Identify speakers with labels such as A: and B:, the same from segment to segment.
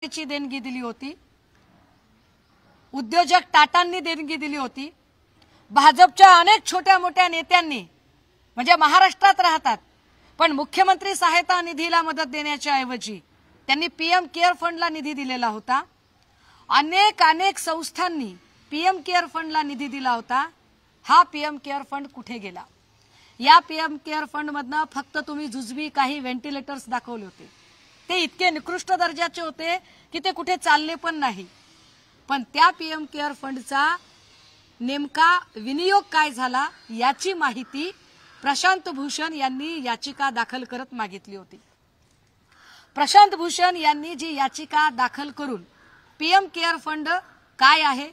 A: ची देणगी दिली होती, उद्योजक टाटांनी देणगी दिली होती, भाजपच्या अनेक छोट्या मोठ्या नेत्यांनी म्हणजे महाराष्ट्रात राहतात पण मुख्यमंत्री सहायता निधीला मदत देण्याच्या ऐवजी त्यांनी पीएम केअर फंडला निधी दिलेला होता। अनेक संस्थांनी पीएम केअर फंडला निधी दिला होता। हा पीएम केअर फंड कुठे गेला? या पीएम केअर फंड मधनं फक्त तुम्ही जुजबी काही व्हेंटिलेटर्स दाखवले होते, ते इतके निकृष्ट दर्जाचे होते की ते कुठे चालले पण नाही। पण त्या पीएम केअर फंडचा नेमका विनियोग काय झाला याची माहिती प्रशांत भूषण यांनी याचिका दाखल करत मागितली होती। प्रशांत भूषण यांनी जी याचिका दाखल करून पीएम केअर फंड काय आहे,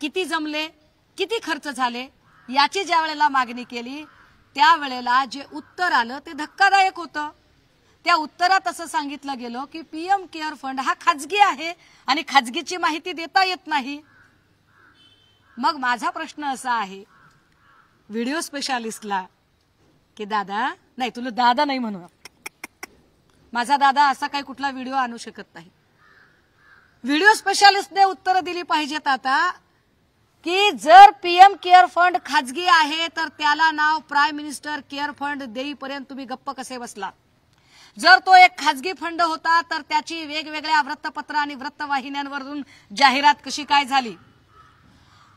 A: किती जमले, किती खर्च झाले याची ज्या वेळेला मागणी केली त्यावेळेला जे उत्तर आलं ते धक्कादायक होतं। त्या उत्तरात असं सांगितलं गेलं की पीएम केअर फंड हा खाजगी आहे आणि खाजगीची माहिती देता येत नाही। मग माझा प्रश्न असा आहे व्हिडिओ स्पेशालिस्टला की दादा, नाही तुला दादा नाही म्हणू, माझा दादा असा काही कुठला व्हिडिओ आणू शकत नाही। व्हिडिओ स्पेशालिस्टने उत्तर दिली पाहिजेत आता की जर पीएम केअर फंड खाजगी आहे तर त्याला नाव प्राईम मिनिस्टर केअर फंड देईपर्यंत तुम्ही गप्प कसे बसला? जर तो एक खाजगी फंड होता तर त्याची वेगवेगळ्या वृत्तपत्र आणि वृत्तवाहिन्यांवरून जाहिरात कशी काय झाली?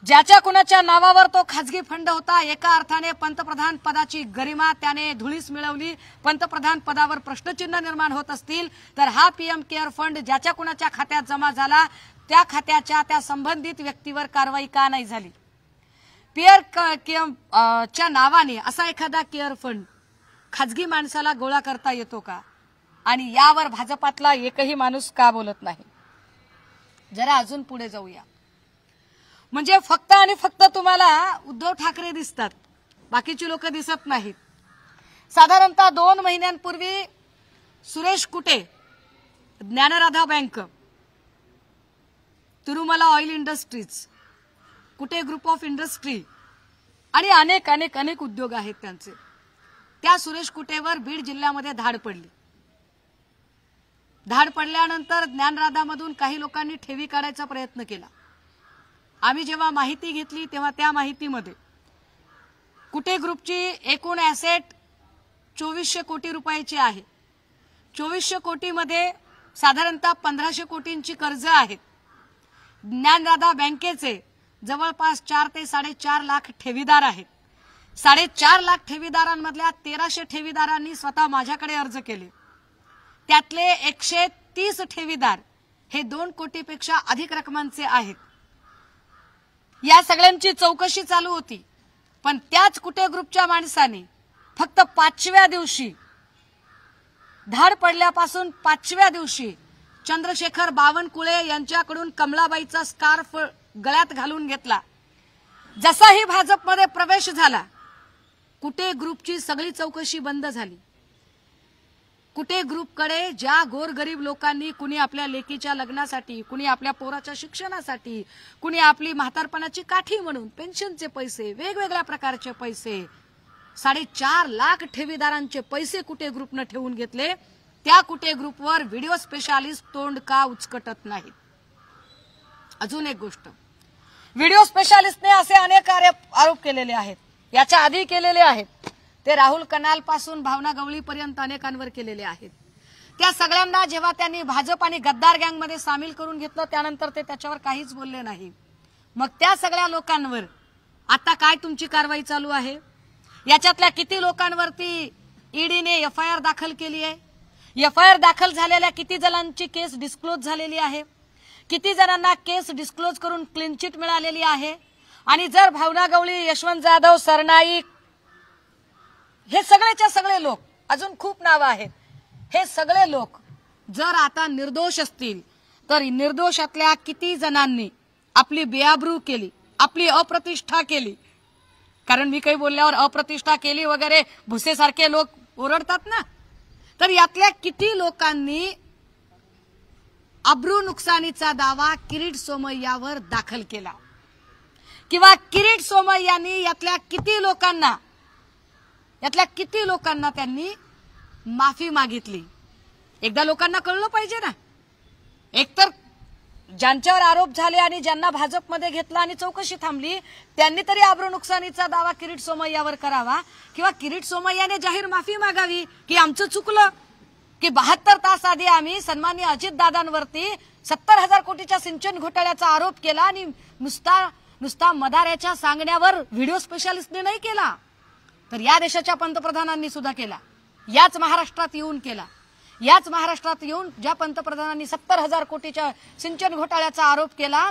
A: ज्याच्या कुणाच्या नावावर तो खाजगी फंड होता एका अर्थाने पंतप्रधान पदाची गरिमा त्याने धुळीस मिळवली, पंतप्रधान पदावर प्रश्नचिन्ह निर्माण होत असतील तर हा पीएम केअर फंड ज्याच्या कुणाच्या खात्यात जमा झाला त्या खात्याच्या त्या संबंधित व्यक्तीवर कारवाई का नाही झाली? च्या नावाने असा एखादा केअर फंड खाजगी माणसाला गोळा करता येतो का? आणि यावर भाजपातला एकही माणूस का बोलत नाही? जरा अजून पुढे जाऊया। म्हणजे फक्त आणि फक्त तुम्हाला उद्धव ठाकरे दिसतात, बाकीची लोक दिसत नाहीत। साधारणतः 2 महिन्यांपूर्वी Suresh Kute, Dnyanradha bank, Tirumala oil industries, Kute group of industry आणि अनेक उद्योग आहेत त्यांचे, त्या सुरेश कुटेवर बीड जिल्ह्यामध्ये धाड पडली। धाड पडल्यानंतर ज्ञानराधामधून काही लोकांनी ठेवी काढायचा प्रयत्न केला। आम्ही जेव्हा माहिती घेतली तेव्हा त्या माहितीमध्ये कुटे ग्रुपची एकूण ॲसेट 2400 कोटी रुपयाची आहे। 2400 कोटीमध्ये साधारणतः 1500 कोटींची कर्ज आहेत। ज्ञानराधा बँकेचे जवळपास 4 ते 4.5 लाख ठेवीदार आहेत। 4.5 लाख ठेवीदारांमधल्या 1300 ठेवीदारांनी स्वतः माझ्याकडे अर्ज केले। त्यातले 130 ठेवीदार हे 2 कोटीपेक्षा अधिक रकमांचे आहेत। या सगळ्यांची चौकशी चालू होती पण त्याच कुटे ग्रुपच्या माणसाने फक्त 5व्या दिवशी धाड पडल्यापासून 5व्या दिवशी चंद्रशेखर बावनकुळे यांच्याकडून कमलाबाईचा स्कार्फ गळ्यात घालून घेतला। जसाही भाजपमध्ये प्रवेश झाला कुटे ग्रुपची सगळी चौकशी बंद झाली। कुटे ग्रुपकडे ज्या गोरगरीब लोकांनी कुणी आपल्या लेकीच्या लग्नासाठी, कुणी आपल्या पोराच्या शिक्षणासाठी, कुणी आपली म्हातारपणाची काठी म्हणून पेन्शनचे पैसे, वेगवेगळ्या प्रकारचे पैसे, 4.5 लाख ठेवीदारांचे पैसे कुटे ग्रुपने ठेवून घेतले, त्या कुटे ग्रुपवर व्हिडिओ स्पेशालिस्ट तोंड का उचकटत नाहीत? अजून एक गोष्ट, व्हिडिओ स्पेशालिस्टने असे अनेक आरोप केलेले आहेत, याच्या आधी केलेले आहेत, ते राहुल कनाल पासून भावना गवळी पर्यंत अनेकांवर केलेले आहेत। त्या सगळ्यांना जेव्हा त्यांनी भाजप आणि गद्दार गँगमध्ये सामील करून घेतलं त्यानंतर ते त्याच्यावर काहीच बोलले नाही। मग त्या सगळ्या लोकांवर आता काय तुमची कारवाई चालू आहे? याच्यातल्या किती लोकांवरती ईडीने एफआयआर दाखल केली आहे? एफआयआर दाखल झालेल्या किती जणांची केस डिस्क्लोज झालेली आहे? किती जणांना केस डिस्क्लोज करून क्लीन चिट मिळालेली आहे? आणि जर भावना गवळी, यशवंत जाधव, सरनाईक हे सगळेच्या सगळे लोक, अजून खूप नावं आहेत, हे सगळे लोक जर आता निर्दोष असतील तर निर्दोषातल्या किती जणांनी आपली बेआबरू केली, आपली अप्रतिष्ठा केली? कारण मी काही बोलल्यावर अप्रतिष्ठा केली वगैरे भुसेसारखे लोक ओरडतात ना, तर यातल्या किती लोकांनी अब्रू नुकसानीचा दावा किरीट सोमय्यावर दाखल केला? किंवा किरीट सोमय्यांनी यातल्या किती लोकांना त्यांनी माफी मागितली? एकदा लोकांना कळलं पाहिजे ना। एक ज्यांच्यावर आरोप झाले आणि ज्यांना भाजपमध्ये घेतला आणि चौकशी थांबली त्यांनी तरी आबरू नुकसानीचा दावा किरीट सोमय्यावर करावा किंवा किरीट सोमय्याने जाहीर माफी मागावी की आमचं चुकलं की 72 तास आधी आम्ही सन्माननीय अजितदादांवरती 70,000 कोटीच्या सिंचन घोटाळ्याचा आरोप केला आणि नुसता मदाऱ्याच्या सांगण्यावर व्हिडिओ स्पेशालिस्टने नाही केला तर या देशाच्या पंतप्रधानांनी सुद्धा केला, याच महाराष्ट्रात येऊन केला। याच महाराष्ट्रात येऊन ज्या पंतप्रधानांनी 70,000 कोटीच्या सिंचन घोटाळ्याचा आरोप केला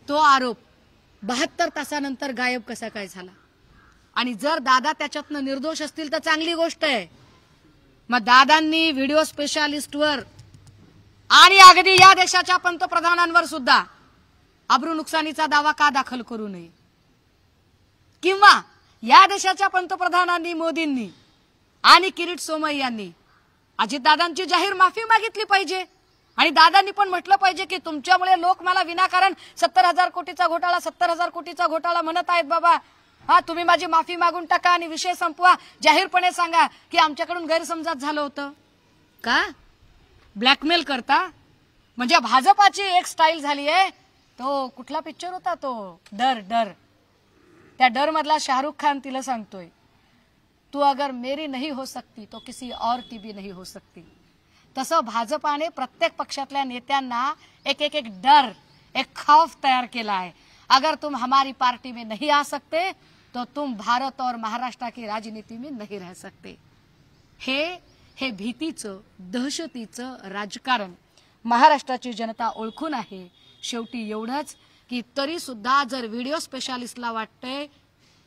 A: तो आरोप 72 तासानंतर गायब कसा काय झाला। आणि जर दादा त्याच्यातनं निर्दोष असतील तर चांगली गोष्ट आहे, मग दादांनी व्हिडिओ स्पेशालिस्टवर आणि अगदी या देशाच्या पंतप्रधानांवर सुद्धा आबरू नुकसानीचा दावा का दाखल करू नये किंवा या देशाच्या पंतप्रधानांनी मोदींनी आणि किरीट सोमय्यांनी अजितदादांची जाहीर माफी मागितली पाहिजे आणि दादांनी पण म्हटलं पाहिजे की तुमच्यामुळे लोक मला विनाकारण 70,000 कोटीचा घोटाळा 70,000 कोटीचा घोटाळा म्हणत आहेत बाबा, हा तुम्ही माझी माफी मागून टाका आणि विषय संपवा, जाहीरपणे सांगा की आमच्याकडून गैरसमजात झालं होतं का। ब्लॅकमेल करता म्हणजे भाजपाची एक स्टाईल झाली आहे। तो कुठला पिक्चर होता तो डर, त्या डर मधला शाहरुख खान तिला सांगतोय तू अगर मेरी नहीं हो सकती तो किसी और की भी नहीं हो सकती। तसं भाजपाने प्रत्येक पक्षातल्या नेत्यांना एक डर, एक खौफ तयार केला है। अगर तुम हमारी पार्टी में नहीं आ सकते तो तुम भारत और महाराष्ट्र की राजनीति में नहीं रह सकते। हे भीतीचं दहशतीचं राजकारण महाराष्ट्राची जनता ओळखून आहे। शेवटी एवढंच की तरी सुद्धा जर व्हिडिओ स्पेशालिस्टला वाटतंय,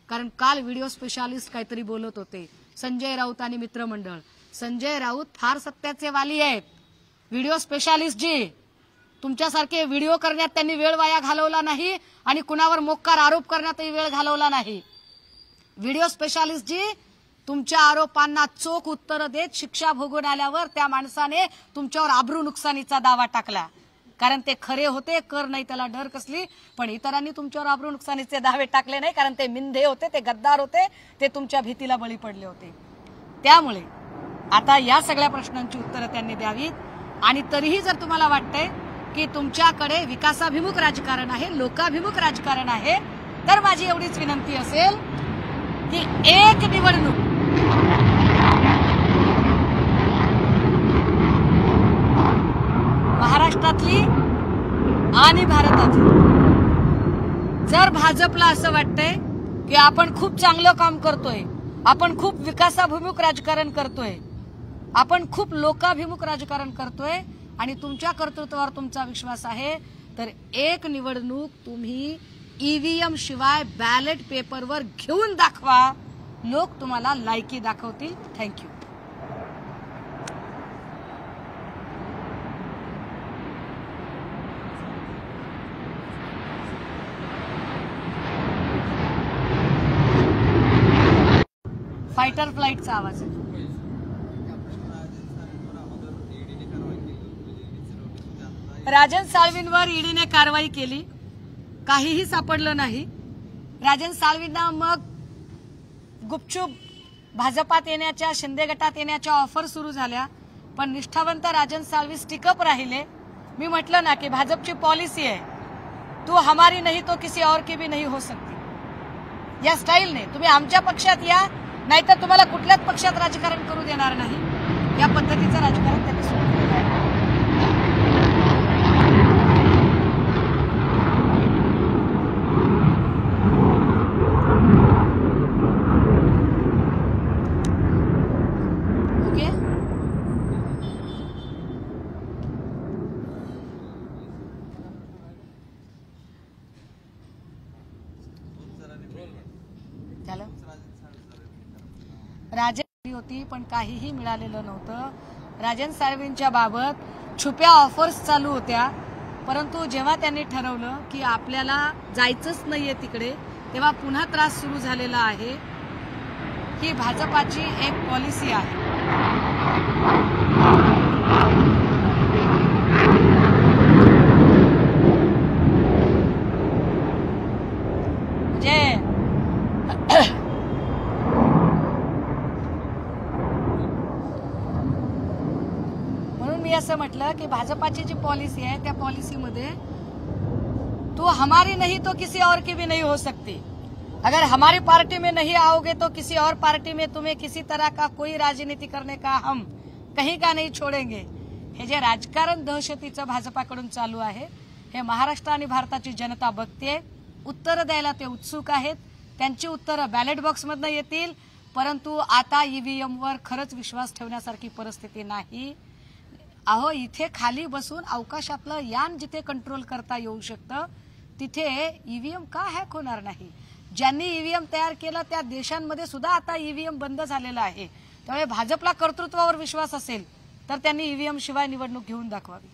A: कारण काल व्हिडिओ स्पेशालिस्ट काहीतरी बोलत होते संजय राऊत आणि मित्रमंडळ, संजय राऊत फार सत्याचे वाली आहेत। व्हिडिओ स्पेशालिस्ट जी तुमच्यासारखे व्हिडिओ करण्यात त्यांनी वेळ वाया घालवला नाही आणि कुणावर मोक्कार आरोप करण्यातही वेळ घालवला नाही। व्हिडिओ स्पेशालिस्ट जी तुमच्या आरोपांना चोख उत्तर देत शिक्षा भोगून आल्यावर त्या माणसाने तुमच्यावर आबरू नुकसानीचा दावा टाकला, कारण ते खरे होते, कर नाही त्याला डर कसली। पण इतरांनी तुमच्यावर आबरू नुकसानीचे दावे टाकले नाही, कारण ते मिंधे होते, ते गद्दार होते, ते तुमच्या भीतीला बळी पडले होते। त्यामुळे आता या सगळ्या प्रश्नांची उत्तरं त्यांनी द्यावीत। आणि तरीही जर तुम्हाला वाटतंय की तुमच्याकडे विकासाभिमुख राजकारण आहे, लोकाभिमुख राजकारण आहे, तर माझी एवढीच विनंती असेल की एक निवडणूक महाराष्ट्रातली आणि भारतातली जर भाजपला असं वाटतंय की आपण खूप चांगलं काम करतोय, आपण खूप विकासाभिमुख राजकारण करतोय, आपण खूप लोकाभिमुख राजकारण करतोय आणि तुमच्या कर्तृत्वावर तुमचा विश्वास आहे, तर एक निवडणूक तुम्ही ईव्हीएम शिवाय बॅलेट पेपरवर घेऊन दाखवा, लोक तुम्हाला लायकी दाखवतील। थँक्यू। फायटर फ्लाईटचा आवाज आहे। राजन साळवींवर ईडीने कारवाई केली, काहीही सापडलं नाही। राजन साळवींना मग गुपचूप भाजपात येण्याच्या, शिंदे गटात येण्याच्या ऑफर सुरू झाल्या, पण निष्ठावंत राजन साळवी स्टिकअप राहिले। मी म्हटलं ना की भाजपची पॉलिसी आहे, तू हमारी नहीं तो किसी और की भी नहीं हो सकती। या स्टाईलने तुम्ही आमच्या पक्षात या, नाहीतर तुम्हाला कुठल्याच पक्षात राजकारण करू देणार नाही, या पद्धतीचं राजकारण त्यांनी सुरू केलं आहे। ओके, चलो राजन होती पण काहीही मिळालेलं नव्हतं। राजन साळवींच्या बाबत छुप्या ऑफर्स चालू होत्या, परंतु जेव्हा त्यांनी ठरवलं की आपल्याला जायचंच नाहीये तिकडे, तेव्हा पुन्हा त्रास सुरू झालेला आहे। ही भाजपाची एक पॉलिसी आहे। असं म्हटलं सांगितलं की भाजपाची जी पॉलिसी है त्या पॉलिसीमध्ये तो हमारी नहीं तो किसी और की भी नहीं हो सकती। अगर हमारी पार्टी में नहीं आओगे तो किसी और पार्टी में तुम्हें किसी तरह का कोई राजनीति करने का हम कहीं का नहीं छोड़ेंगे। हे जे राजकारण दहशतीचं भाजपाकडून चालू आहे हे महाराष्ट्र आणि भारताची जनता बघते, उत्तर द्यायला ते उत्सुक आहेत। त्यांची उत्तरं बॅलेट बॉक्समधनं येतील, परंतु आता ईव्हीएम वर खरंच विश्वास ठेवण्यासारखी परिस्थिती नाही। अहो इथे खाली बसून अवकाशातलं यान जिथे कंट्रोल करता येऊ शकतं तिथे ईव्हीएम का हॅक होणार नाही। ज्यांनी ईव्हीएम तयार केलं त्या देशांमध्ये सुद्धा आता ईव्हीएम बंद झालेला आहे। त्यामुळे भाजपला कर्तृत्वावर विश्वास असेल तर त्यांनी ईव्हीएम शिवाय निवडणूक घेऊन दाखवावी।